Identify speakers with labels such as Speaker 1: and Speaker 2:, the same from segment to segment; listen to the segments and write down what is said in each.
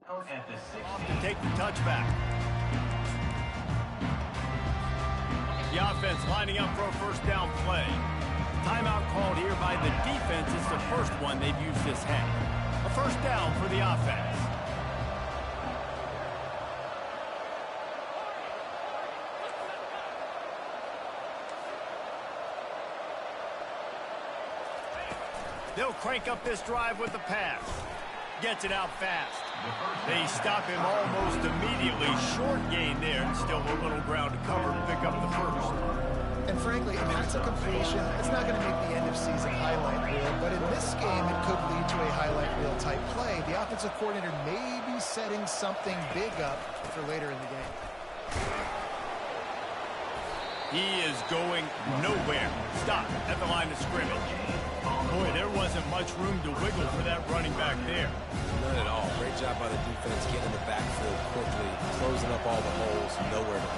Speaker 1: At the 16.
Speaker 2: To take the touchback. The offense lining up for a first down play. Timeout called here by the defense. It's the first one they've used this half. A first down for the offense. They'll crank up this drive with the pass. Gets it out fast. They stop him almost immediately. Short gain there, and still a little ground to cover to pick up the first.
Speaker 3: And frankly, if that's a completion, it's not going to make the end-of-season highlight reel. But in this game, it could lead to a highlight reel type play. The offensive coordinator may be setting something big up for later in the game.
Speaker 2: He is going nowhere. Stop at the line of scrimmage. Boy, there wasn't much room to wiggle for that running back there.
Speaker 4: None at all. Great job by the defense getting the backfield quickly, closing up all the holes, nowhere to go.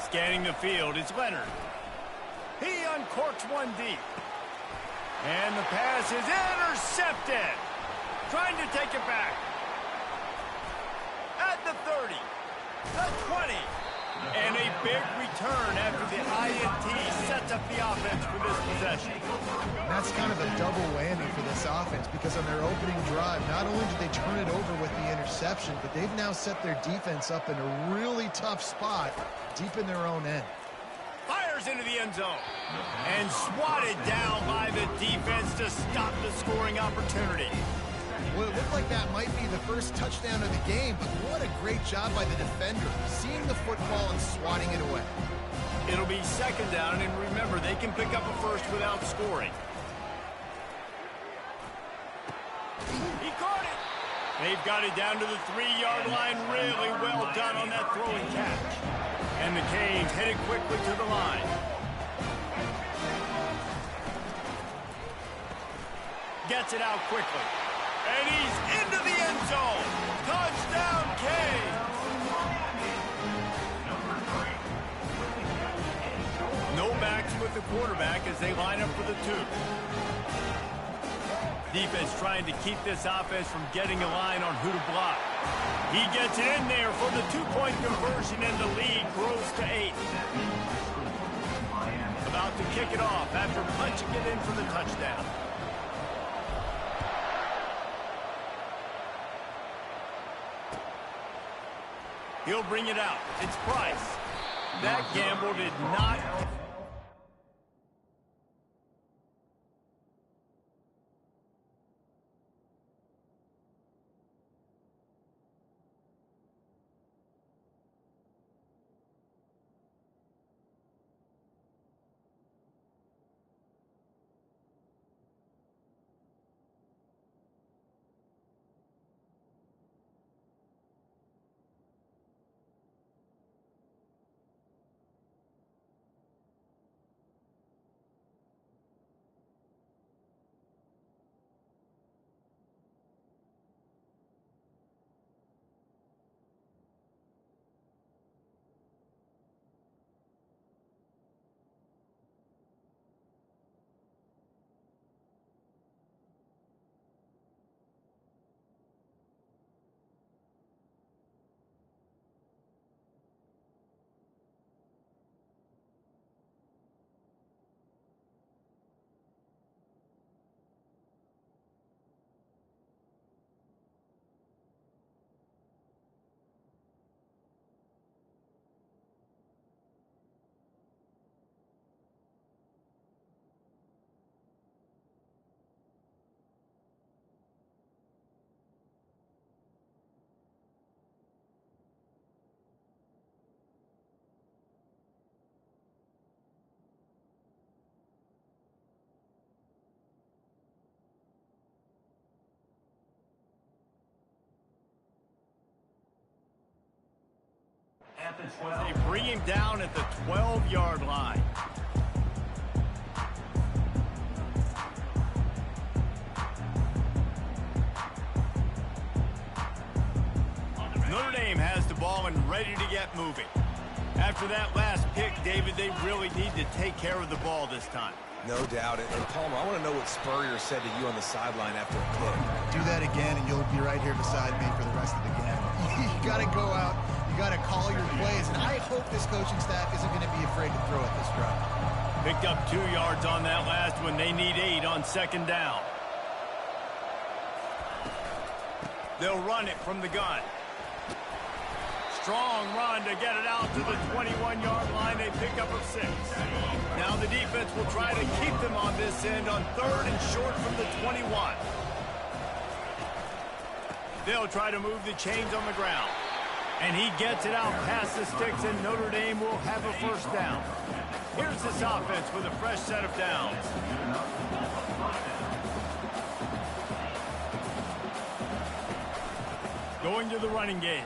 Speaker 2: Scanning the field is Leonard. He uncorks one deep. And the pass is intercepted. Trying to take it back. At the 30. The 20. And a big return after the INT sets up the offense for this possession.
Speaker 3: That's kind of a double whammy for this offense because on their opening drive, not only did they turn it over with the interception, but they've now set their defense up in a really tough spot deep in their own end.
Speaker 2: Fires into the end zone. And swatted down by the defense to stop the scoring opportunity.
Speaker 3: Well, it looked like that might be the first touchdown of the game, but what a great job by the defender, seeing the football and swatting it away.
Speaker 2: It'll be second down, and remember, they can pick up a first without scoring. He caught it. They've got it down to the 3-yard line. Really well done on that throw and catch. And the Canes headed quickly to the line. Gets it out quickly. And he's into the end zone. Touchdown, Canes. No backs with the quarterback as they line up for the 2. Defense trying to keep this offense from getting a line on who to block. He gets it in there for the 2-point conversion, and the lead grows to 8. About to kick it off after punching it in for the touchdown. He'll bring it out. It's Price. That gamble did not...
Speaker 1: At the 12.
Speaker 2: They bring him down at the 12-yard line. Notre Dame has the ball and ready to get moving. After that last pick, David, they really need to take care of the ball this time.
Speaker 4: No doubt. And Palmer, I want to know what Spurrier said to you on the sideline after a pick.
Speaker 3: Do that again, and you'll be right here beside me for the rest of the game. You got to go out. You got to call your plays. And I hope this coaching staff isn't going to be afraid to throw at this drive.
Speaker 2: Picked up 2 yards on that last one. They need 8 on second down. They'll run it from the gun. Strong run to get it out to the 21-yard line. They pick up a 6. Now the defense will try to keep them on this end on 3rd and short from the 21. They'll try to move the chains on the ground. And he gets it out past the sticks, and Notre Dame will have a first down. Here's this offense with a fresh set of downs. Going to the running game.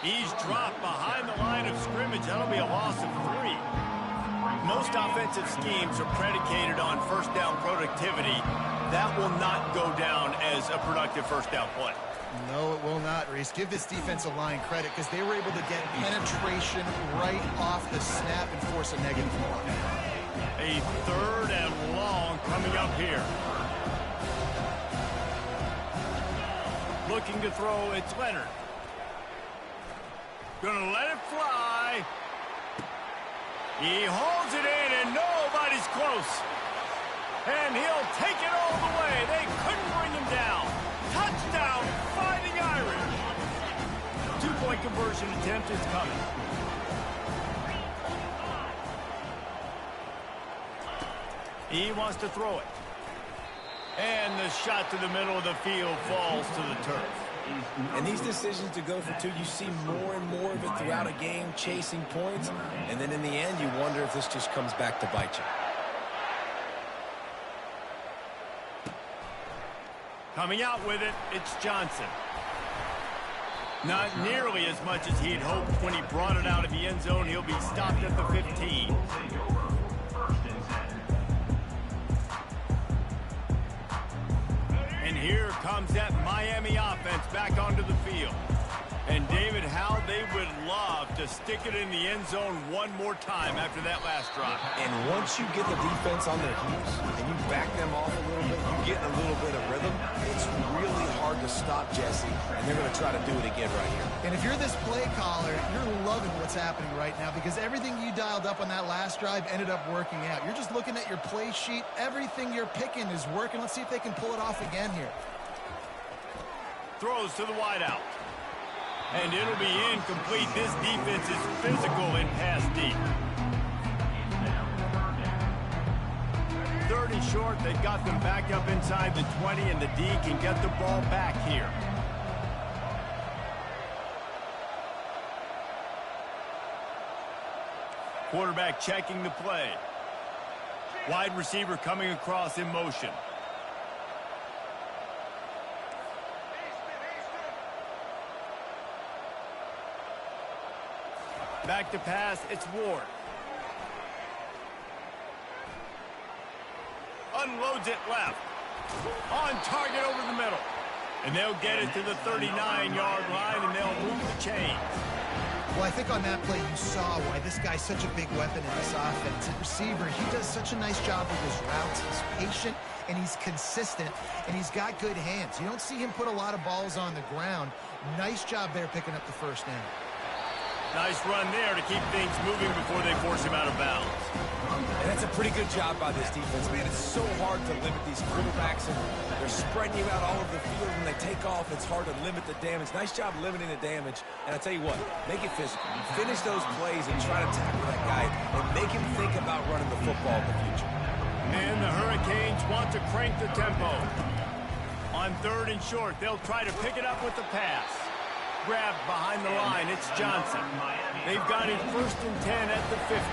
Speaker 2: He's dropped behind the line of scrimmage. That'll be a loss of 3. Most offensive schemes are predicated on first down productivity. That will not go down as a productive first down play.
Speaker 3: No, it will not, Reese. Give this defensive line credit because they were able to get penetration right off the snap and force a negative block.
Speaker 2: A 3rd and long coming up here. Looking to throw, it's Leonard. Gonna let it fly. He holds it in, and nobody's close. And he'll take it all the way. They couldn't bring him down. Touchdown, Fighting Irish. 2-point conversion attempt is coming. He wants to throw it. And the shot to the middle of the field falls to the turf.
Speaker 4: And these decisions to go for 2, you see more and more of it throughout a game, chasing points. And then in the end, you wonder if this just comes back to bite you.
Speaker 2: Coming out with it, it's Johnson. Not nearly as much as he'd hoped when he brought it out of the end zone. He'll be stopped at the 15. And here comes that Miami offense back onto the field. And David, how they would love to stick it in the end zone one more time after that last drive.
Speaker 4: And once you get the defense on their heels and you back them off a little bit, you get a little bit of rhythm, it's really hard to stop Jesse, and they're going to try to do it again right here.
Speaker 3: And if you're this play caller, you're loving what's happening right now because everything you dialed up on that last drive ended up working out. You're just looking at your play sheet. Everything you're picking is working. Let's see if they can pull it off again here.
Speaker 2: Throws to the wideout. And it'll be incomplete. This defense is physical in pass deep. 3rd and short. They've got them back up inside the 20, and the D can get the ball back here. Quarterback checking the play. Wide receiver coming across in motion. Back to pass, it's Ward. Unloads it left. On target over the middle. And they'll get it to the 39-yard line, and they'll move the chains.
Speaker 3: Well, I think on that play you saw why this guy's such a big weapon in this offense. At receiver, he does such a nice job with his routes. He's patient, and he's consistent, and he's got good hands. You don't see him put a lot of balls on the ground. Nice job there picking up the first down.
Speaker 2: Nice run there to keep things moving before they force him out of bounds.
Speaker 4: And that's a pretty good job by this defense. Man, it's so hard to limit these quarterbacks, and they're spreading you out all over the field. When they take off, it's hard to limit the damage. Nice job limiting the damage. And I tell you what, make it physical. Finish those plays and try to tackle that guy and make him think about running the football in the future.
Speaker 2: And the Hurricanes want to crank the tempo. On 3rd and short, they'll try to pick it up with the pass. Grabbed behind the line, it's Johnson. They've got it 1st and 10 at the 50.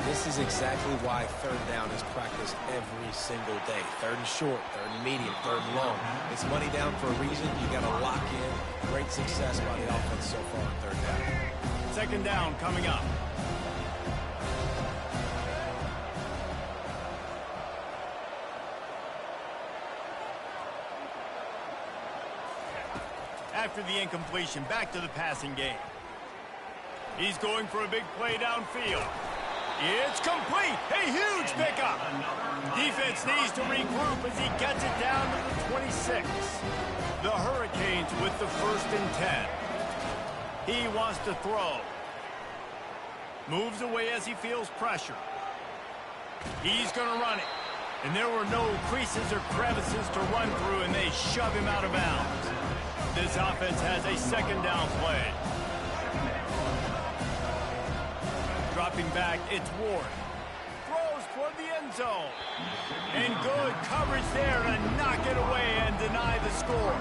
Speaker 4: This is exactly why 3rd down is practiced every single day. 3rd and short, 3rd and medium, 3rd and long. It's money down for a reason. You got to lock in. Great success by the offense so far on 3rd down.
Speaker 2: 2nd down coming up. After the incompletion, back to the passing game. He's going for a big play downfield. It's complete. A huge pickup. Defense needs to regroup as he gets it down to the 26. The Hurricanes with the 1st and 10. He wants to throw. Moves away as he feels pressure. He's going to run it. And there were no creases or crevices to run through, and they shove him out of bounds. This offense has a 2nd down play. Dropping back, it's Ward. Throws toward the end zone. And good coverage there to knock it away and deny the score.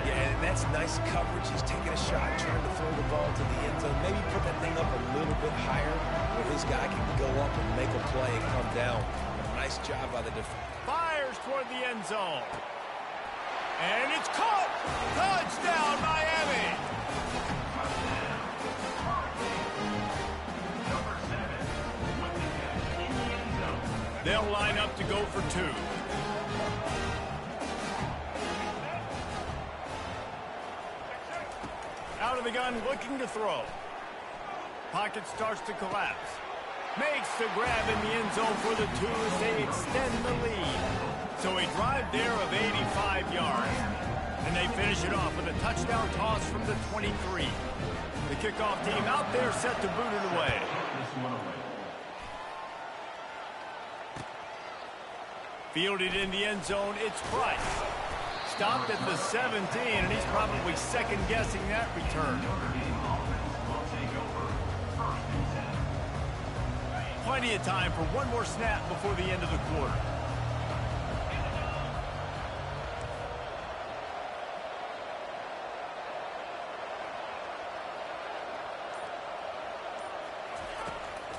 Speaker 4: Yeah, and that's nice coverage. He's taking a shot, trying to throw the ball to the end zone. Maybe put that thing up a little bit higher where his guy can go up and make a play and come down. Nice job by the defense.
Speaker 2: Fires toward the end zone. And it's caught. Touchdown, Miami. They'll line up to go for 2. Out of the gun, looking to throw. Pocket starts to collapse. Makes the grab in the end zone for the 2 as they extend the lead. So a drive there of 85 yards. And they finish it off with a touchdown toss from the 23. The kickoff team out there set to boot it away. Fielded in the end zone, it's Price. Stopped at the 17, and he's probably second-guessing that return. Plenty of time for one more snap before the end of the quarter.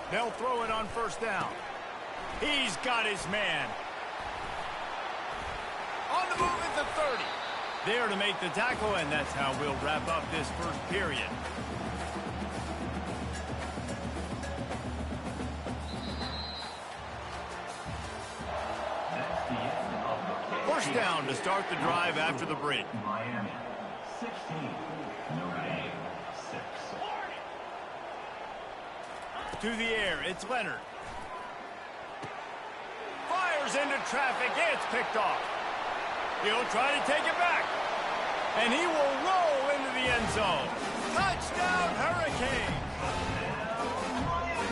Speaker 2: They'll throw it on 1st down. He's got his man. On the move at the 30. There to make the tackle, and that's how we'll wrap up this 1st period. First down to start the drive after the break.
Speaker 1: Miami, 16, Notre Dame, 6.
Speaker 2: To the air, it's Leonard. Fires into traffic, it's picked off. He'll try to take it back. And he will roll into the end zone. Touchdown, Hurricane.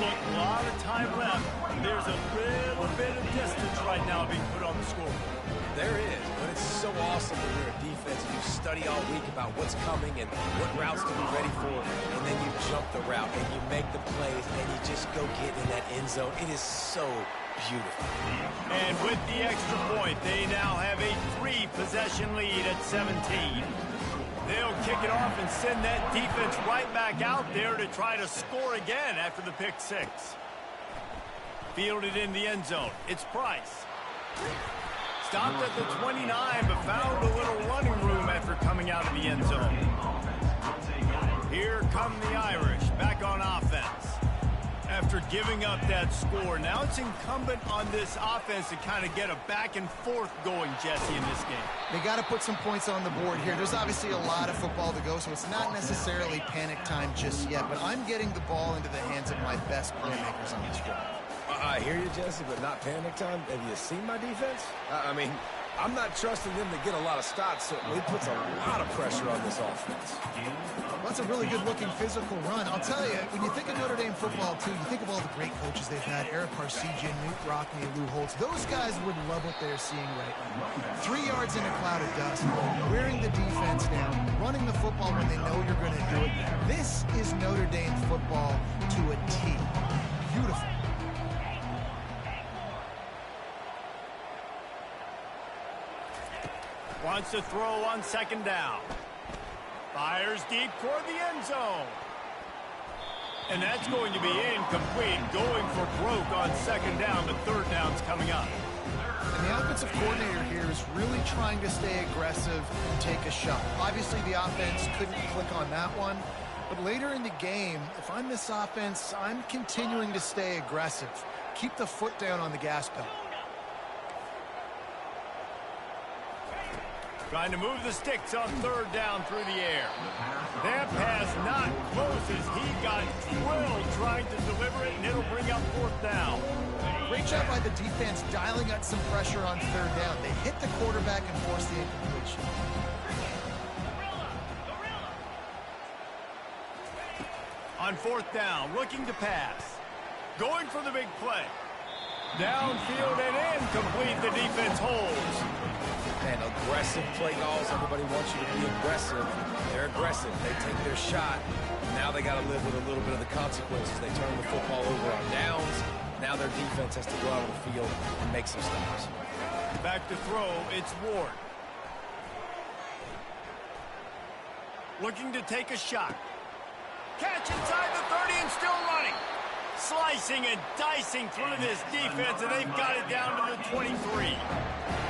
Speaker 2: Look, a lot of time left. There's a little bit of distance right now being put on the scoreboard.
Speaker 4: There is, but it's so awesome when you're a defense and you study all week about what's coming and what routes to be ready for, and then you jump the route and you make the plays and you just go get in that end zone. It is so beautiful.
Speaker 2: And with the extra point, they now have a 3-possession lead at 17. They'll kick it off and send that defense right back out there to try to score again after the pick 6. Fielded in the end zone. It's Price. Stopped at the 29, but found a little running room after coming out of the end zone. Here come the Irish, back on offense. After giving up that score, now it's incumbent on this offense to kind of get a back and forth going, Jesse, in this game.
Speaker 3: They got to put some points on the board here. There's obviously a lot of football to go, so it's not necessarily panic time just yet, but I'm getting the ball into the hands of my best playmakers on this drive.
Speaker 4: I hear you, Jesse, but not panic time. Have you seen my defense? I mean, I'm not trusting them to get a lot of stops, so it puts a lot of pressure on this offense.
Speaker 3: Well, that's a really good-looking physical run. I'll tell you, when you think of Notre Dame football, too, you think of all the great coaches they've had, Eric Parsegian, Newt Rockne, Lou Holtz. Those guys would love what they're seeing right now. 3 yards in a cloud of dust, wearing the defense down, running the football when they know you're going to do it. This is Notre Dame football to a T. Beautiful.
Speaker 2: Wants to throw on 2nd down. Fires deep toward the end zone. And that's going to be incomplete. Going for broke on 2nd down, but 3rd down's coming up.
Speaker 3: And the offensive coordinator here is really trying to stay aggressive and take a shot. Obviously, the offense couldn't click on that one. But later in the game, if I'm this offense, I'm continuing to stay aggressive. Keep the foot down on the gas pedal.
Speaker 2: Trying to move the sticks on third down through the air. That pass not close as he got drilled trying to deliver it, and it'll bring up fourth down.
Speaker 3: Great job by the defense dialing out some pressure on third down. They hit the quarterback and forced the incompletion.
Speaker 2: On fourth down, looking to pass. Going for the big play. Downfield and incomplete. The defense holds.
Speaker 4: Man, aggressive play calls. Everybody wants you to be aggressive. They're aggressive. They take their shot. Now they got to live with a little bit of the consequences. They turn the football over on downs. Now their defense has to go out on the field and make some stops.
Speaker 2: Back to throw, it's Ward. Looking to take a shot. Catch inside the 30 and still running. Slicing and dicing through this defense, and they've got it down to the 23.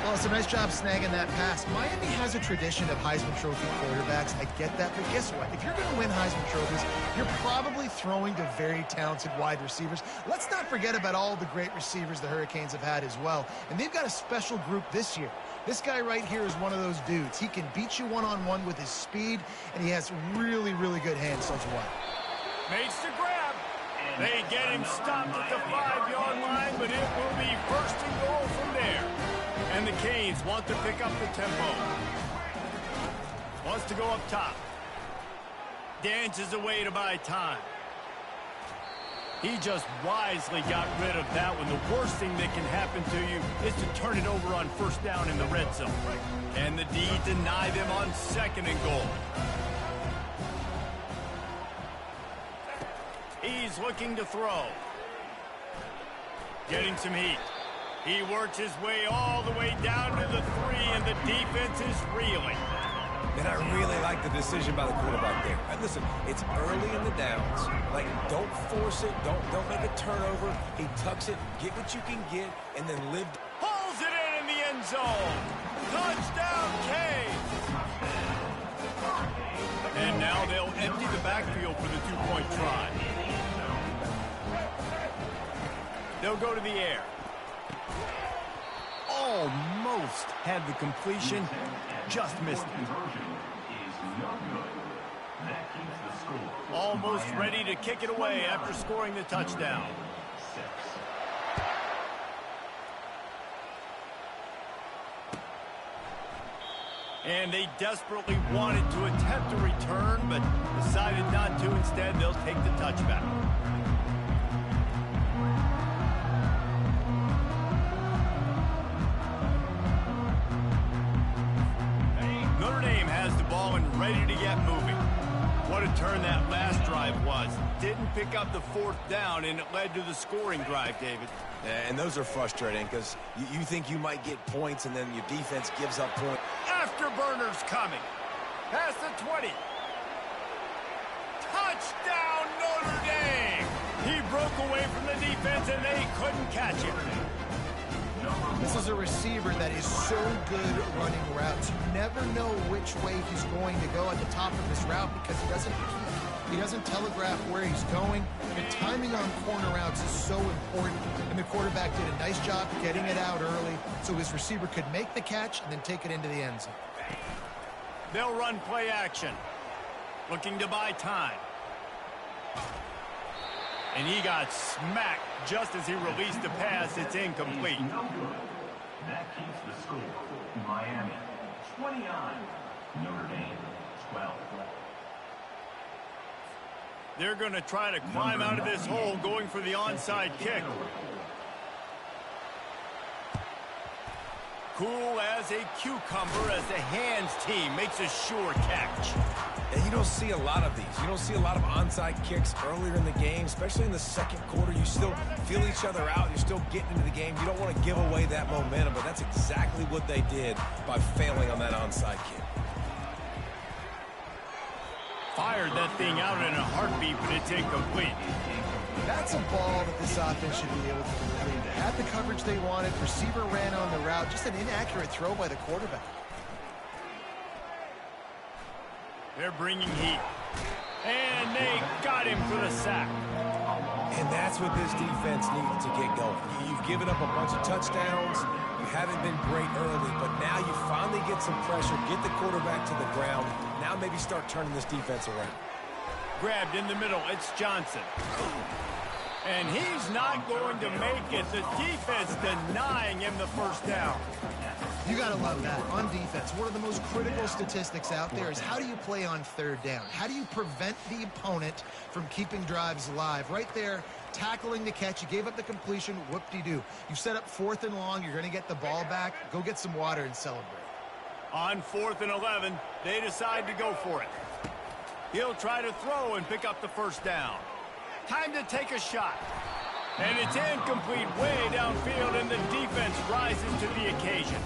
Speaker 3: Well, it's a nice job snagging that pass. Miami has a tradition of Heisman Trophy quarterbacks. I get that, but guess what? If you're going to win Heisman Trophies, you're probably throwing to very talented wide receivers. Let's not forget about all the great receivers the Hurricanes have had as well. And they've got a special group this year. This guy right here is one of those dudes. He can beat you one-on-one with his speed, and he has really, really good hands as well.
Speaker 2: Makes the grab. They get him stopped at the 5-yard line, but it will be first and goal from there. And the Canes want to pick up the tempo. Wants to go up top. Dances away to buy time. He just wisely got rid of that one. The worst thing that can happen to you is to turn it over on first down in the red zone. And the D deny them on second and goal. He's looking to throw. Getting some heat. He works his way all the way down to the 3, and the defense is reeling.
Speaker 4: And I really like the decision by the quarterback there. And listen, it's early in the downs. Like, don't force it. Don't make a turnover. He tucks it, get what you can get, and then live.
Speaker 2: Pulls it in the end zone. Touchdown, Canes. And now they'll empty the backfield for the two-point try. They'll go to the air. Almost had the completion, just missed it. Almost ready to kick it away after scoring the touchdown. And they desperately wanted to attempt a return, but decided not to. Instead, they'll take the touchback. Notre Dame has the ball and ready to get moving. What a turn that last drive was. Didn't pick up the fourth down, and it led to the scoring drive, David.
Speaker 4: Yeah, and those are frustrating because you think you might get points, and then your defense gives up points.
Speaker 2: Afterburners coming. Past the 20. Touchdown, Notre Dame! He broke away from the defense, and they couldn't catch him.
Speaker 3: This is a receiver that is so good at running routes. You never know which way he's going to go at the top of his route because he doesn't peek. He doesn't telegraph where he's going. The timing on corner routes is so important, and the quarterback did a nice job getting it out early so his receiver could make the catch and then take it into the end zone.
Speaker 2: They'll run play action. Looking to buy time. And he got smacked just as he released the pass. It's incomplete.
Speaker 1: That keeps the score. Miami 29, Notre Dame 12.
Speaker 2: They're going to try to climb out of this hole, going for the onside kick. Cool as a cucumber as the hands team makes a sure catch.
Speaker 4: And you don't see a lot of these. You don't see a lot of onside kicks earlier in the game, especially in the second quarter. You still feel each other out. You're still getting into the game. You don't want to give away that momentum, but that's exactly what they did by failing on that onside kick.
Speaker 2: Fired that thing out in a heartbeat, but it's incomplete.
Speaker 3: That's a ball that this offense should be able to complete. They had the coverage they wanted. Receiver ran on the route. Just an inaccurate throw by the quarterback.
Speaker 2: They're bringing heat. And they got him for the sack.
Speaker 4: And that's what this defense needs to get going. You've given up a bunch of touchdowns. You haven't been great early, but now you finally get some pressure, get the quarterback to the ground. Now maybe start turning this defense around.
Speaker 2: Grabbed in the middle, it's Johnson. And he's not going to make it. The defense denying him the first down.
Speaker 3: You got to love that. On defense, one of the most critical statistics out there is how do you play on third down? How do you prevent the opponent from keeping drives alive? Right there, tackling the catch. You gave up the completion. Whoop-de-doo. You set up 4th and long. You're going to get the ball back. Go get some water and celebrate.
Speaker 2: On 4th and 11, they decide to go for it. He'll try to throw and pick up the first down. Time to take a shot. And it's incomplete way downfield, and the defense rises to the occasion.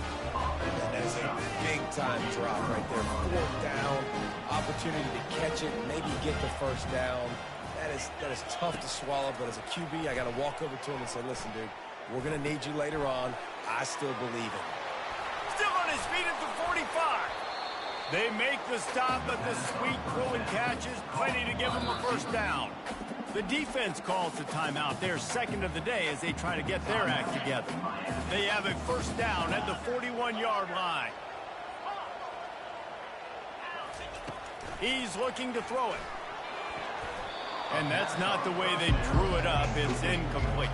Speaker 4: That's a big-time drop right there. 4th down, opportunity to catch it, maybe get the first down. That is tough to swallow, but as a QB, I got to walk over to him and say, listen, dude, we're going to need you later on. I still believe it.
Speaker 2: Still on his feet at the 45. They make the stop, but the sweet throw and catch is plenty to give them a first down. The defense calls the timeout, their second of the day, as they try to get their act together. They have a first down at the 41-yard line. He's looking to throw it. And that's not the way they drew it up. It's incomplete.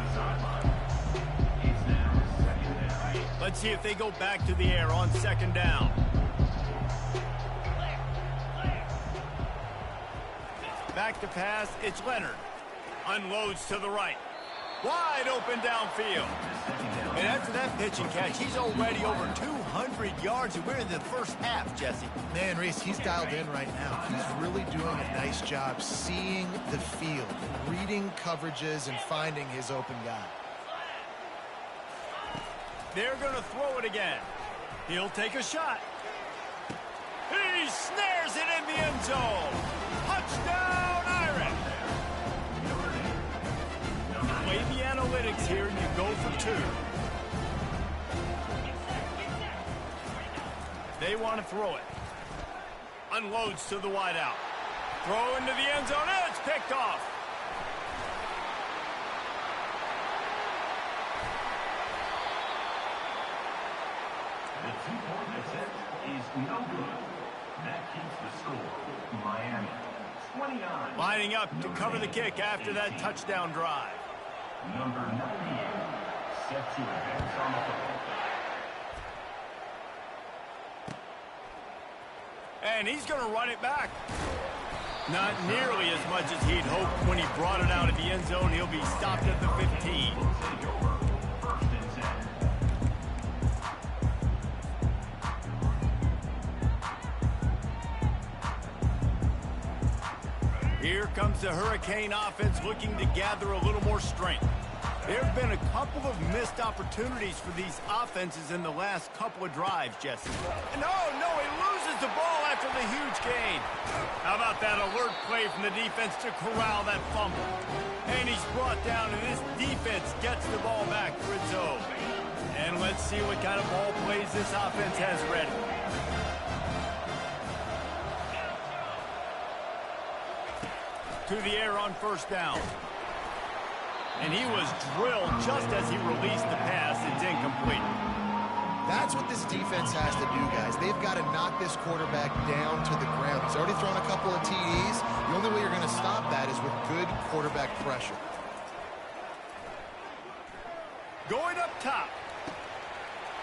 Speaker 2: Let's see if they go back to the air on second down. Back to pass, it's Leonard. Unloads to the right. Wide open downfield. And after that pitch and catch, he's already over 200 yards, and we're in the first half, Jesse.
Speaker 3: Man, Reese, he's dialed in right now. He's really doing a nice job seeing the field, reading coverages, and finding his open guy.
Speaker 2: They're going to throw it again. He'll take a shot. He snares it in the end zone. Touchdown, Irish. Play the analytics here, and you go for 2. They want to throw it. Unloads to the wideout. Throw into the end zone. It's picked off.
Speaker 1: The 2-point attempt is no good. That keeps the score. Miami, 29.
Speaker 2: Lining up to cover the kick after that touchdown drive.
Speaker 1: Number 98, set to advance on the football.
Speaker 2: And he's going to run it back. Not nearly as much as he'd hoped when he brought it out of the end zone. He'll be stopped at the 15.
Speaker 1: First and 10.
Speaker 2: Here comes the Hurricane offense looking to gather a little more strength. There have been a couple of missed opportunities for these offenses in the last couple of drives, Jesse. No, he loses the ball after the huge gain. How about that alert play from the defense to corral that fumble? And he's brought down, and this defense gets the ball back for its own. And let's see what kind of ball plays this offense has ready. To the air on first down. And he was drilled just as he released the pass. It's incomplete.
Speaker 3: That's what this defense has to do, guys. They've got to knock this quarterback down to the ground. He's already thrown a couple of TDs. The only way you're going to stop that is with good quarterback pressure.
Speaker 2: Going up top.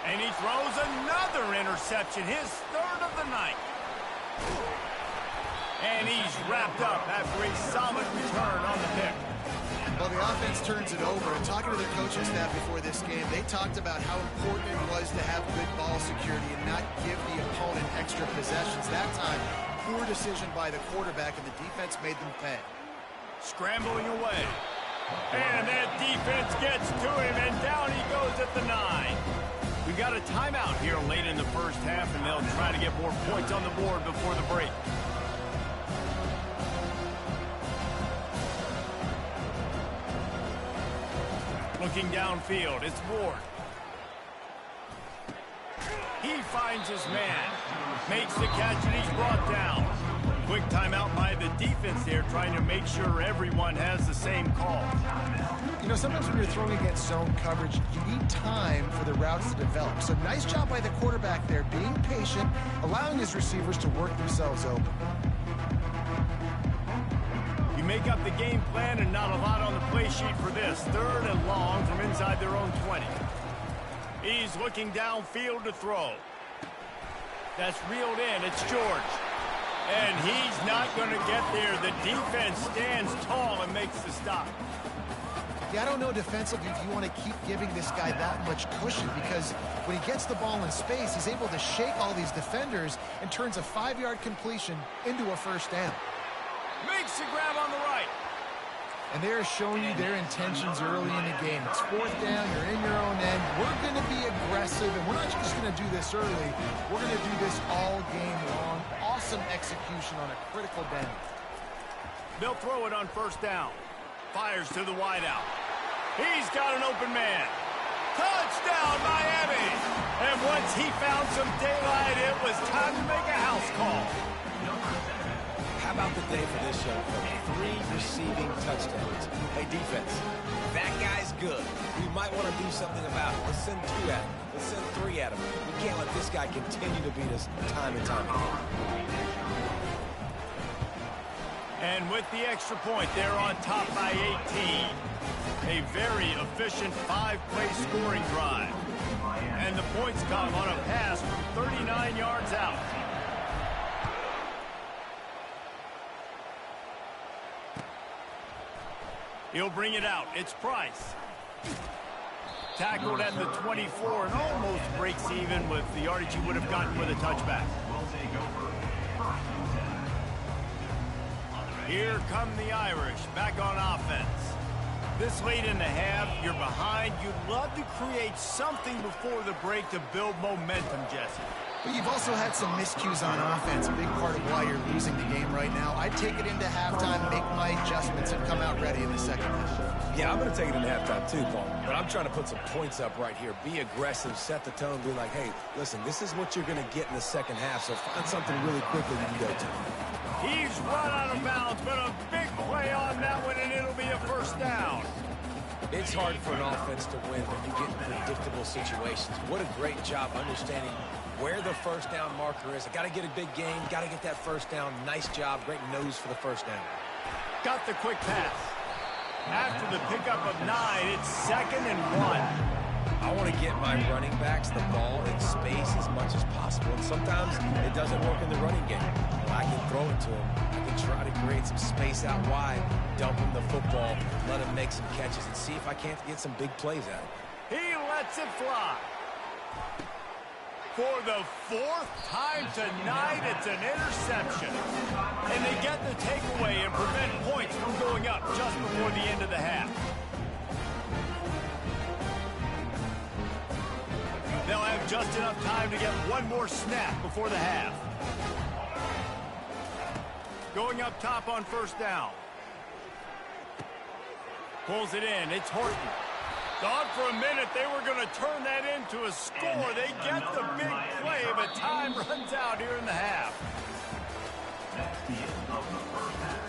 Speaker 2: And he throws another interception, his 3rd of the night. And he's wrapped up after a solid return on the pick.
Speaker 3: Well, the offense turns it over. And talking to the coaching staff before this game, they talked about how important it was to have good ball security and not give the opponent extra possessions. That time, poor decision by the quarterback, and the defense made them pay.
Speaker 2: Scrambling away. And that defense gets to him, and down he goes at the 9. We've got a timeout here late in the first half, and they'll try to get more points on the board before the break. Looking downfield, it's Ward. He finds his man, makes the catch, and he's brought down. Quick timeout by the defense there, trying to make sure everyone has the same call.
Speaker 3: You know, sometimes when you're throwing against zone coverage, you need time for the routes to develop. So nice job by the quarterback there, being patient, allowing his receivers to work themselves open.
Speaker 2: You make up the game plan and not a lot on the play sheet for this. 3rd and long from inside their own 20. He's looking downfield to throw. That's reeled in. It's George. And he's not going to get there. The defense stands tall and makes the stop.
Speaker 3: Yeah, I don't know defensively if you want to keep giving this guy that much cushion, because when he gets the ball in space, he's able to shake all these defenders and turns a 5-yard completion into a first down.
Speaker 2: Makes the grab on the right.
Speaker 3: And they're showing you their intentions early in the game. It's 4th down, you're in your own end. We're going to be aggressive, and we're not just going to do this early. We're going to do this all game long. Awesome execution on a critical down.
Speaker 2: They'll throw it on 1st down. Fires to the wideout. He's got an open man. Touchdown, Miami! And once he found some daylight, it was time to make a house call.
Speaker 4: How about the day for this young fella? 3 receiving touchdowns. Hey, defense, that guy's good. We might want to do something about it. Let's send 2 at him. Let's send 3 at him. We can't let this guy continue to beat us time and time again.
Speaker 2: And with the extra point, they're on top by 18. A very efficient 5-play scoring drive. And the points come on a pass from 39 yards out. He'll bring it out. It's Price. Tackled at the 24 and almost breaks even with the yardage he would have gotten with a touchback. Here come the Irish, back on offense. This late in the half, you're behind. You'd love to create something before the break to build momentum, Jesse.
Speaker 3: But you've also had some miscues on offense, a big part of why you're losing the game right now. I'd take it into halftime, make my adjustments, and come out ready in the second half.
Speaker 4: Yeah, I'm going to take it into halftime too, Paul. But I'm trying to put some points up right here. Be aggressive, set the tone, be like, hey, listen, this is what you're going to get in the second half, so find something really quickly you can go to.
Speaker 2: He's run out of bounds, but a big play on that one, and it'll be a 1st down.
Speaker 4: It's hard for an offense to win when you get in predictable situations. What a great job understanding where the 1st down marker is. I got to get a big gain, got to get that 1st down. Nice job, great nose for the 1st down.
Speaker 2: Got the quick pass. After the pickup of 9, it's 2nd and 1.
Speaker 4: I want to get my running backs the ball in space as much as possible. And sometimes it doesn't work in the running game. I can throw it to him. I can try to create some space out wide, dump him the football, let him make some catches, and see if I can't get some big plays out of him.
Speaker 2: He lets it fly. For the 4th time tonight, it's an interception. And they get the takeaway and prevent points from going up just before the end of the half. They'll have just enough time to get one more snap before the half. Going up top on 1st down. Pulls it in. It's Horton. Thought for a minute they were going to turn that into a score. They get the big play, but time runs out here in the half.
Speaker 1: That's the end of the 1st half.